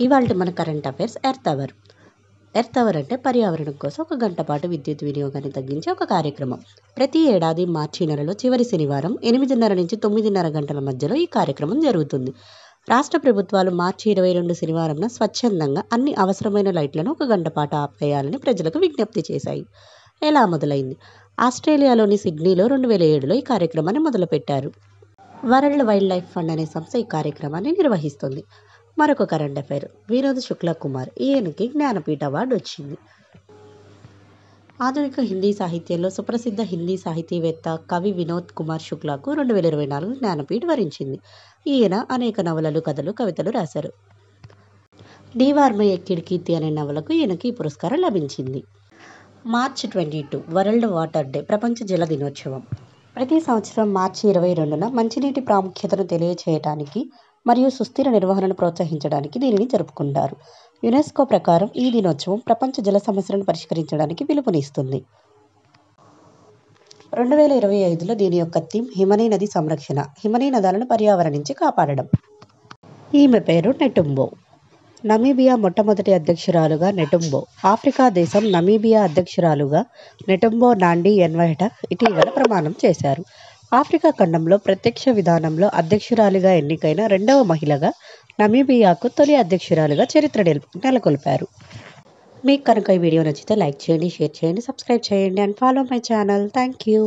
ఇవాల్టి మన current affairs earth hour. Earth hour అంటే పర్యావరణం కోసం ఒక గంట పాటు విద్యుత్ వినియోగాన్ని తగ్గించే ఒక కార్యక్రమం. ప్రతి ఏడాది మార్చి నెలలో చివరి శనివారం 8:30 నుంచి 9:30 గంటల మధ్యలో ఈ కార్యక్రమం జరుగుతుంది. రాష్ట్ర ప్రభుత్వాలు మార్చి 22 శనివారంన స్వచ్ఛందంగా అన్ని అవసరమైన లైట్లను ఒక గంట పాటు ఆపేయాలని ప్రజలకు విజ్ఞప్తి చేశాయి. ఎలా మొదలైంది? ఆస్ట్రేలియాలోని సిడ్నీలో 2007లో ఈ కార్యక్రమాన్ని మొదలుపెట్టారు. వరల్డ్ వైల్డ్ లైఫ్ ఫండ్ అనే సంస్థ ఈ కార్యక్రమాన్ని నిర్వహిస్తుంది. మరొక కరెంట్ అఫైర్. వినోద్ శుక్లా కుమార్, ఈయనకి జ్ఞానపీఠ అవార్డు వచ్చింది. ఆధునిక హిందీ సాహిత్యంలో సుప్రసిద్ధ హిందీ సాహితీవేత్త కవి వినోద్ కుమార్ శుక్లాకు 2024 జ్ఞానపీఠ వరించింది. ఈయన అనేక నవలలు, కథలు, కవితలు రాశారు. దీవార్ మే ఏక్ ఖిడ్కీ థీ అనే నవలకు ఈయనకి ఈ పురస్కారం లభించింది. మార్చ్ 22 వరల్డ్ వాటర్ డే, ప్రపంచ జల దినోత్సవం. ప్రతి సంవత్సరం మార్చి 22న మంచినీటి ప్రాముఖ్యతను తెలియచేయటానికి మరియు సుస్థిర నిర్వహణను ప్రోత్సహించడానికి దీనిని జరుపుకుంటారు. యునెస్కో ప్రకారం ఈ దినోత్సవం ప్రపంచ జల సమస్యలను పరిష్కరించడానికి పిలుపునిస్తుంది. 2025లో దీని యొక్క థీమ్ హిమనీ నది సంరక్షణ, హిమనీ నదాలను పర్యావరణం నుంచి కాపాడడం. ఈమె పేరు నెటుంబో. నమీబియా మొట్టమొదటి అధ్యక్షురాలుగా నెటుంబో. ఆఫ్రికా దేశం నమీబియా అధ్యక్షురాలుగా నెటుంబో నాండీ యెన్వైటహ్ ఇటీవల ప్రమాణం చేశారు. ఆఫ్రికా ఖండంలో ప్రత్యక్ష విధానంలో అధ్యక్షురాలిగా ఎన్నికైన రెండవ మహిళగా నమీబియాకు తొలి అధ్యక్షురాలిగా చరిత్ర నెలకొల్పారు. మీకు కనుక ఈ వీడియో నచ్చితే లైక్ చేయండి, షేర్ చేయండి, సబ్స్క్రైబ్ చేయండి and follow my channel. Thank you.